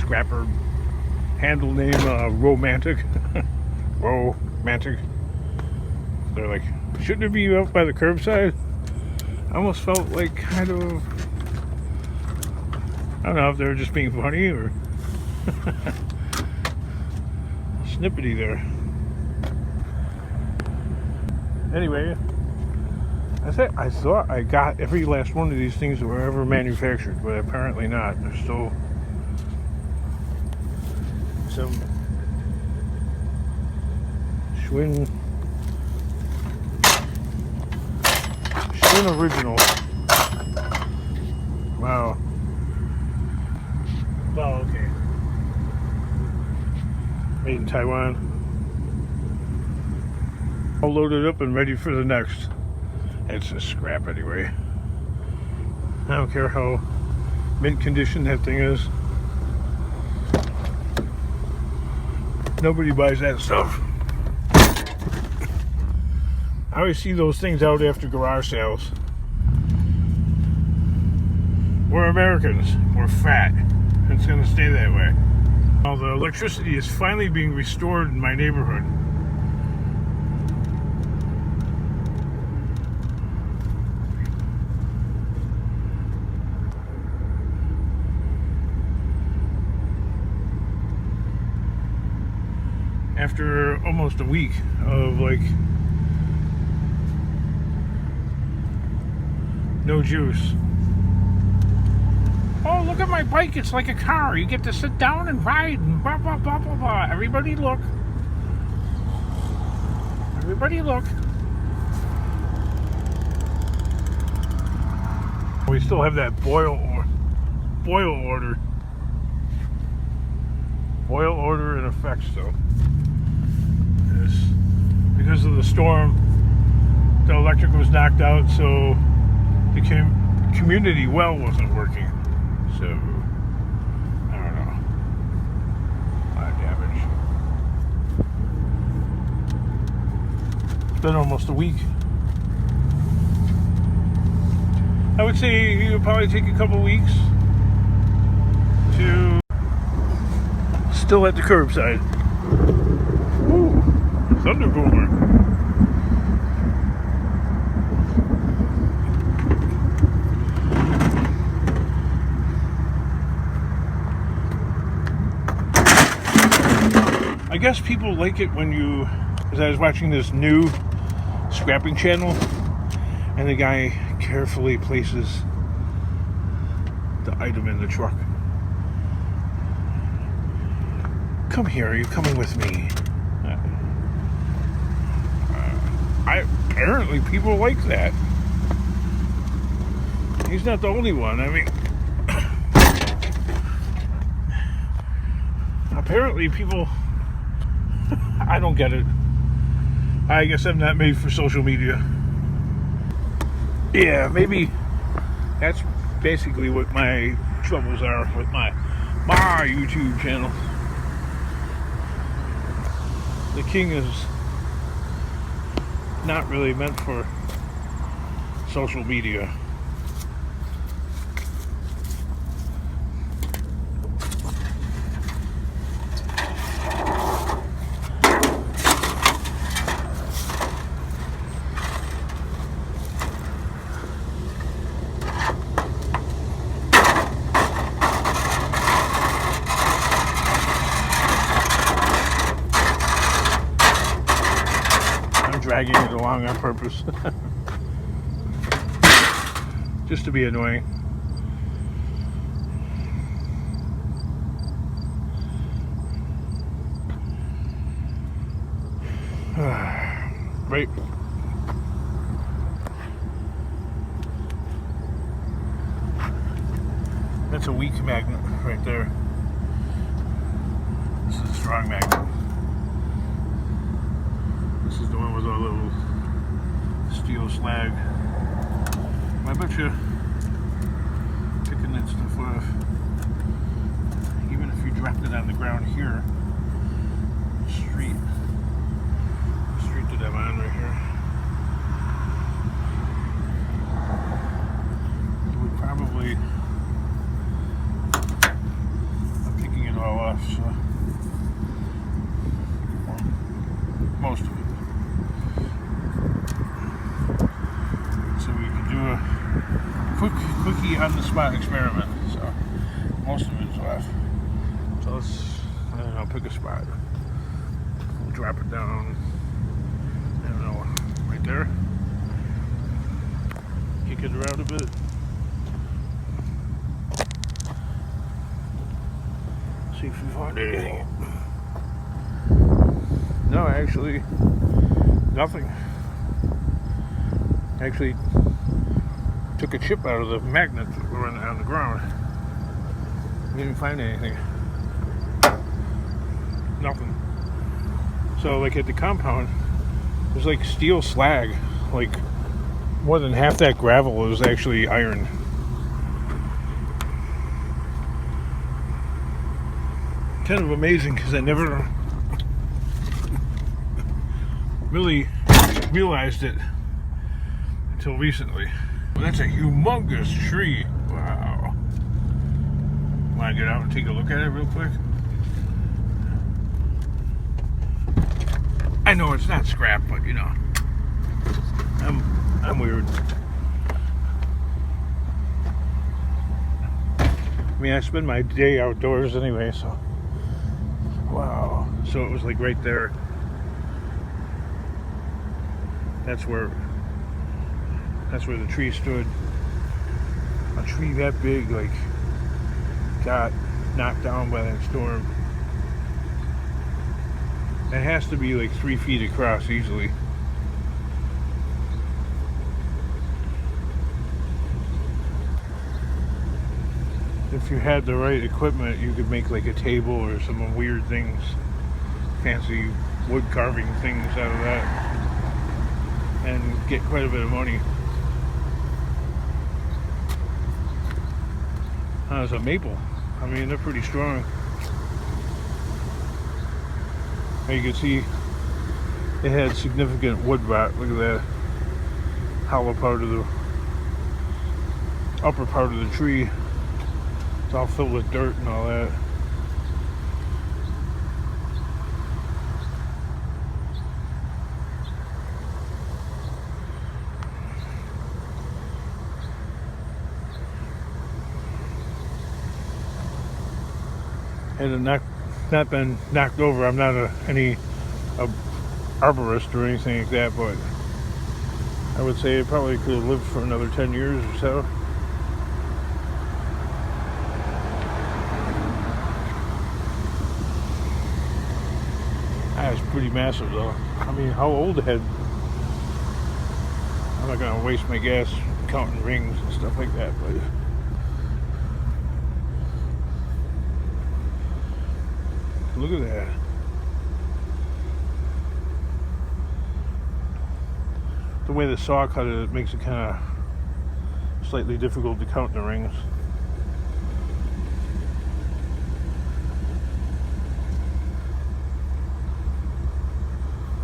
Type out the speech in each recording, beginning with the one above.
scrapper handle name, Romantic. Romantic. They're like, shouldn't it be out by the curbside? I almost felt like kind of, I don't know if they were just being funny or snippety there. Anyway, I thought I got every last one of these things that were ever manufactured, but apparently not. There's still some Schwinn original. Wow. Oh, okay. Made in Taiwan. All loaded up and ready for the next. It's a scrap anyway. I don't care how mint condition that thing is. Nobody buys that stuff. I always see those things out after garage sales. We're Americans. We're fat. It's going to stay that way. Well, the electricity is finally being restored in my neighborhood. After almost a week of like no juice. Oh, look at my bike. It's like a car. You get to sit down and ride and blah, blah, blah, blah, blah. Everybody look. Everybody look. We still have that boil order. Boil order in effect still. Because of the storm, the electric was knocked out, so the community well wasn't working. So, I don't know. A lot of damage. It's been almost a week. I would say it would probably take a couple weeks to still at the curbside. Ooh, thunder boomer. I guess people like it when you, because I was watching this new scrapping channel, and the guy carefully places the item in the truck. Come here, are you coming with me? Apparently people like that. He's not the only one. I mean, apparently people, I don't get it. I guess I'm not made for social media. Yeah, maybe that's basically what my troubles are with my YouTube channel. The king is not really meant for social media. Dragging it along on purpose. Just to be annoying. Right. That's a weak magnet right there. This is a strong magnet. This is the one with a little steel slag. I bet you picking that stuff off, even if you dropped it on the ground here, straight to that line right here, it would probably, I'm picking it off off, so well, most of it. So we can do a quickie on the spot experiment. So most of it is left. So let's, I don't know, pick a spot. We'll drop it down. I don't know, right there. Kick it around a bit. See if we find anything. No, actually, nothing. Actually, took a chip out of the magnet that were on the ground. Didn't find anything. Nothing. So, like at the compound, there's like steel slag. Like more than half that gravel is actually iron. Kind of amazing because I never really realized it until recently. Well, that's a humongous tree. Wow. Want to get out and take a look at it real quick? I know it's not scrap, but you know, I'm weird. I mean, I spend my day outdoors anyway, so. Wow. So it was like right there. That's where the tree stood. A tree that big, like, got knocked down by that storm. It has to be like 3 feet across easily. If you had the right equipment, you could make like a table or some weird things, fancy wood carving things out of that, and get quite a bit of money. It's a maple. I mean, they're pretty strong. And you can see it had significant wood rot. Look at that hollow part of the upper part of the tree. It's all filled with dirt and all that. Had it not been knocked over, I'm not any arborist or anything like that, but I would say it probably could have lived for another 10 years or so. That's pretty massive though. I mean, how old had... I'm not gonna waste my gas counting rings and stuff like that, but look at that. The way the saw cut it makes it kind of slightly difficult to count the rings.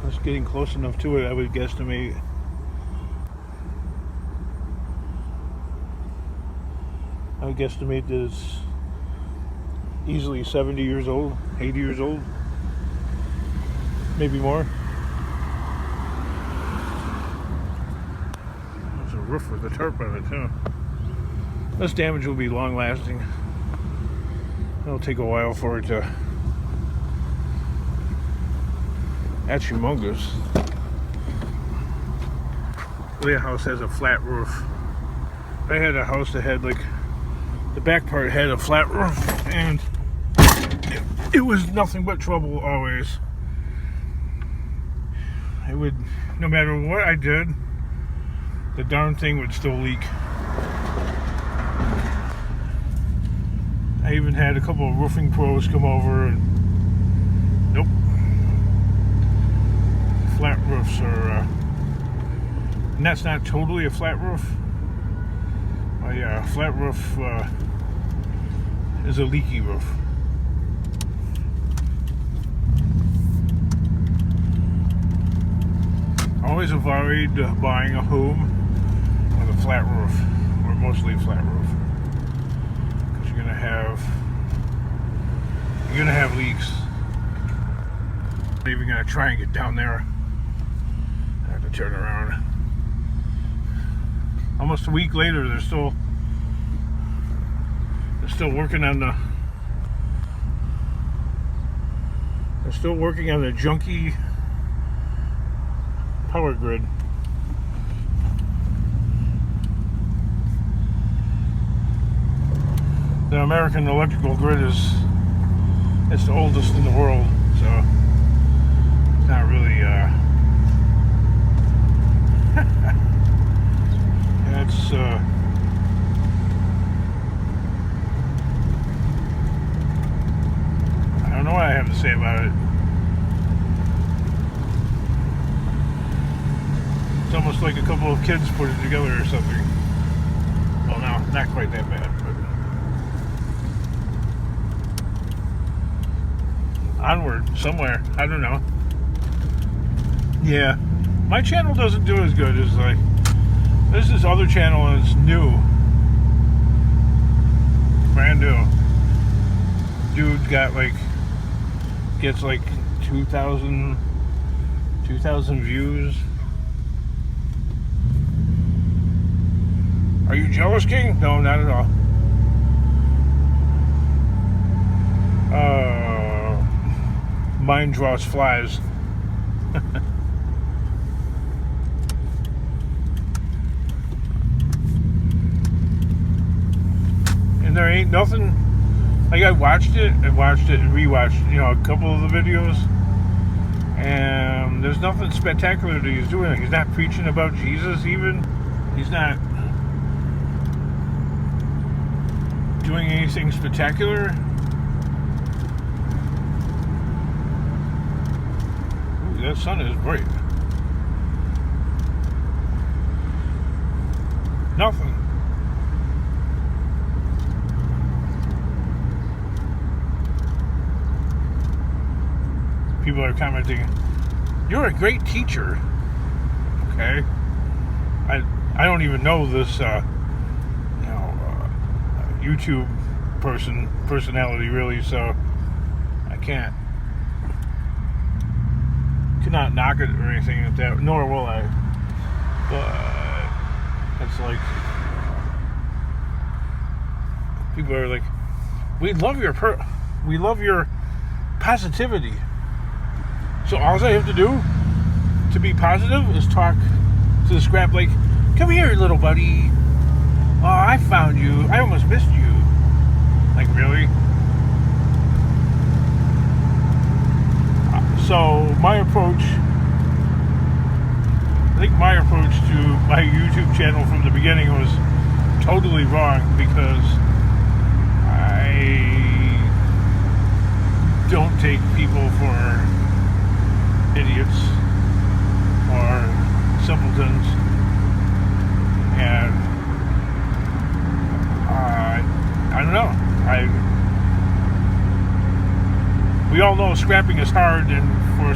Just getting close enough to it, I would guesstimate. I would guesstimate that it's easily 70 years old, 80 years old, maybe more. There's a roof with a tarp on it too. This damage will be long lasting. It'll take a while for it to... That's humongous. The house has a flat roof. I had a house that had like, the back part had a flat roof, and it was nothing but trouble always. It would, no matter what I did, the darn thing would still leak. I even had a couple of roofing pros come over and nope. Flat roofs are, and that's not totally a flat roof. Yeah, a flat roof is a leaky roof. Always avoid buying a home with a flat roof, or mostly a flat roof, because you're You're gonna have leaks. I'm even gonna try and get down there. I have to turn around. Almost a week later, they're still working on the junky power grid. The American electrical grid it's the oldest in the world, so it's not really it's I don't know what I have to say about it. It's almost like a couple of kids put it together or something. Well, no, not quite that bad, but onward somewhere. I don't know. Yeah, my channel doesn't do as good as like there's this other channel and it's new, brand new. Dude gets like 2,000 views. Are you jealous, King? No, not at all. Mine draws flies. And there ain't nothing. Like I watched it and rewatched, a couple of the videos, and there's nothing spectacular that he's doing. He's not preaching about Jesus even. He's not doing anything spectacular. Ooh, that sun is bright. Nothing. People are commenting, "You're a great teacher." Okay, I don't even know this YouTube personality really, so I cannot knock it or anything like that, nor will I. But it's like people are like, we love your positivity. So all I have to do to be positive is talk to the scrap like, "Come here, little buddy. Oh, I found you. I almost missed you." Like, really? So my approach to my YouTube channel from the beginning was totally wrong, because I don't take people for idiots or simpletons, and I don't know. We all know scrapping is hard, and for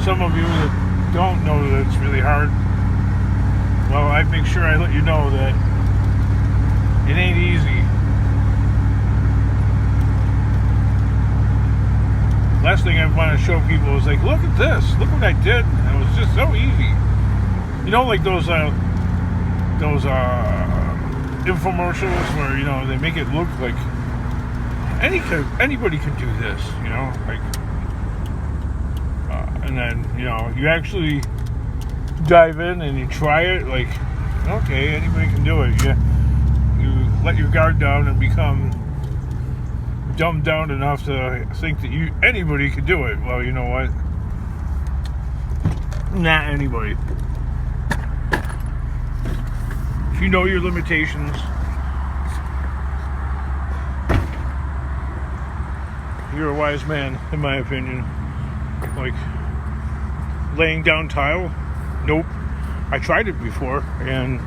some of you that don't know that it's really hard, well, I make sure I let you know that it ain't easy. Last thing I want to show people is like, look at this, look what I did. It was just so easy. Like those infomercials where they make it look like anybody could do this, and then you actually dive in and you try it, like, okay, anybody can do it. You let your guard down and become dumbed down enough to think that anybody could do it. Well, you know what? Not anybody. If you know your limitations, you're a wise man, in my opinion. Like, laying down tile? Nope. I tried it before, and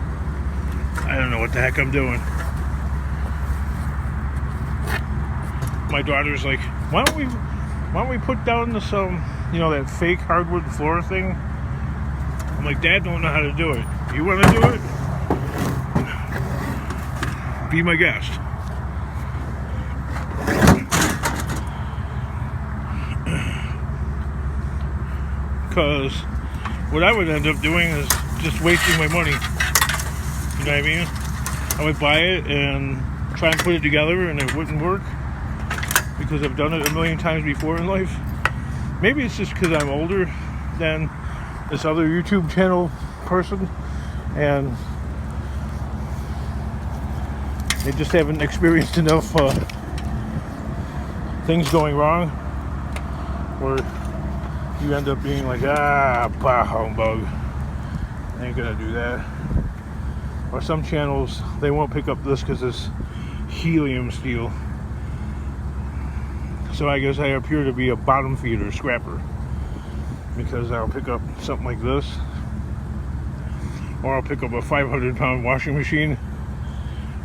I don't know what the heck I'm doing. My daughter's like, why don't we put down this that fake hardwood floor thing? I'm like, Dad don't know how to do it. You want to do it? Be my guest. because what I would end up doing is just wasting my money. You know what I mean? I would buy it and try and put it together and it wouldn't work because I've done it a million times before in life. Maybe it's just because I'm older than this other YouTube channel person and they just haven't experienced enough things going wrong, or you end up being like, bah humbug, I ain't gonna do that. Or some channels, they won't pick up this because it's helium steel. So I guess I appear to be a bottom feeder scrapper because I'll pick up something like this, or I'll pick up a 500-pound washing machine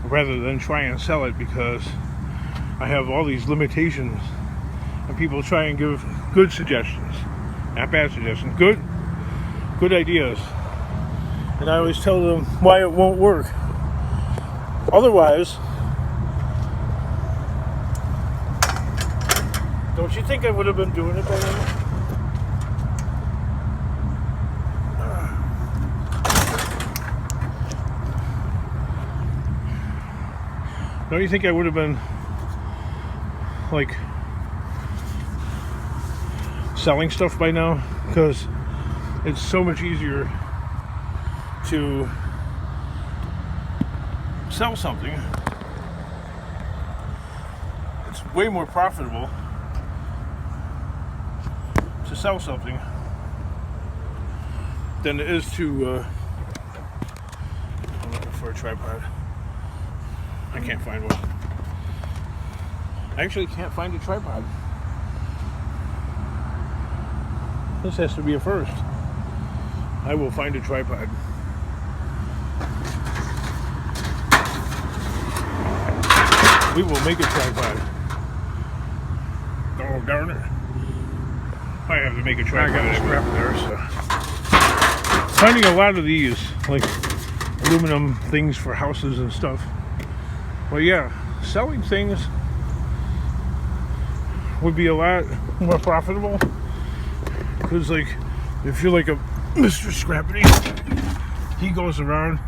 rather than try and sell it because I have all these limitations, and people try and give good suggestions, not bad suggestions, good ideas, and I always tell them why it won't work. Otherwise, don't you think I would have been doing it by now? Don't you think I would have been like selling stuff by now? Because it's so much easier to sell something. It's way more profitable to sell something than it is to I'm looking for a tripod. I can't find one. I actually can't find a tripod. This has to be a first. I will find a tripod. We will make a tripod. Oh, darn it. I have to make a tripod. I got a scrap there, so. Finding a lot of these, like aluminum things for houses and stuff. Well, yeah, selling things would be a lot more profitable because, like, if you're like a Mr. Scrappity, he goes around.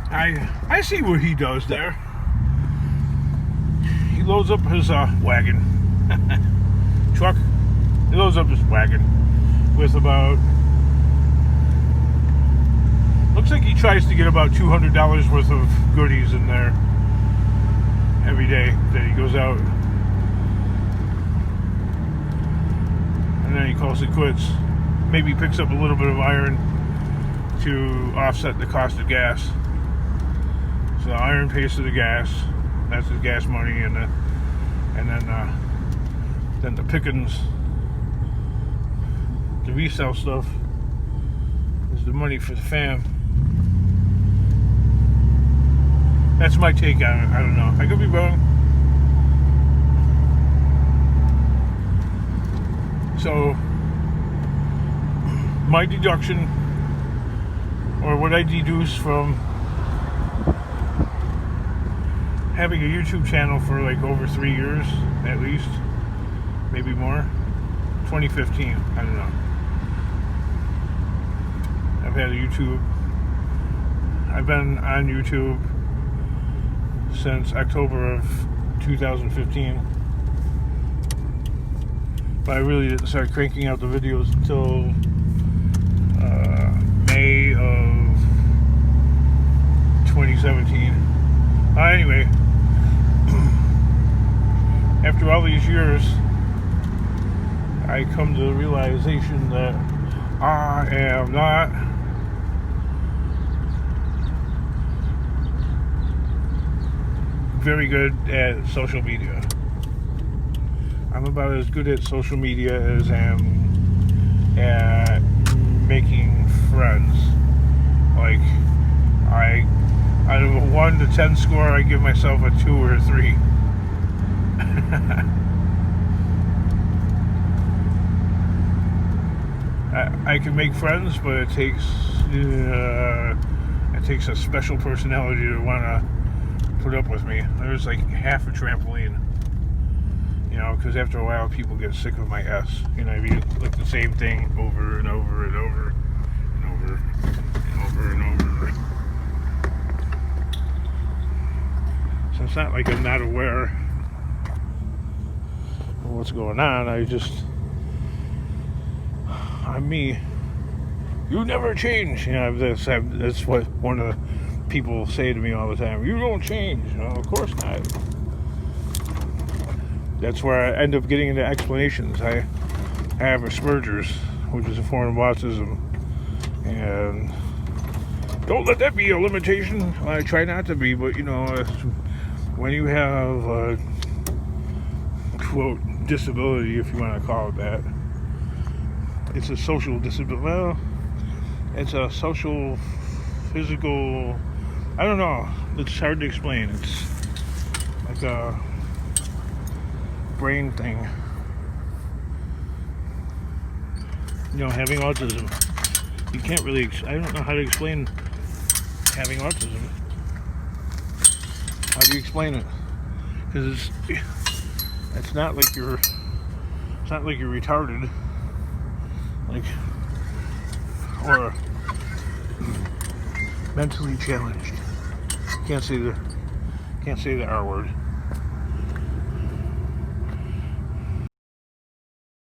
I see what he does there. He loads up his wagon, truck. He loads up his wagon with about. Looks like he tries to get about $200 worth of goodies in there every day that he goes out, and then he calls it quits. Maybe picks up a little bit of iron to offset the cost of gas. So the iron pays for the gas. That's his gas money, and then the pickings to resell stuff is the money for the fam. That's my take on it. I don't know. I could be wrong. So, my deduction, or what I deduce from having a YouTube channel for like over 3 years, at least, maybe more, 2015, I don't know. I've had a YouTube. I've been on YouTube since October of 2015, but I really didn't start cranking out the videos until May of 2017. Anyway, after all these years, I come to the realization that I am not very good at social media. I'm about as good at social media as I am at making friends. Like, out of a 1 to 10 score, I give myself a 2 or a 3. I can make friends, but it takes a special personality to want to put up with me. There's like half a trampoline You know, because after a while, people get sick of my S. You know, if you like the same thing over and over and over and over and over and over. So it's not like I'm not aware of what's going on. I'm me. You never change. You know, that's what one of the people say to me all the time. You don't change. No, of course not. That's where I end up getting into explanations. I have Asperger's, which is a form of autism, and don't let that be a limitation. I try not to be, but you know, when you have a quote disability, if you want to call it that, it's a social disability. Well, it's a social, physical. I don't know. It's hard to explain. It's like a brain thing. You know, having autism. You can't really. I don't know how to explain having autism. How do you explain it? Because it's not like you're. It's not like you're retarded. Like, or mentally challenged. Can't say the R word.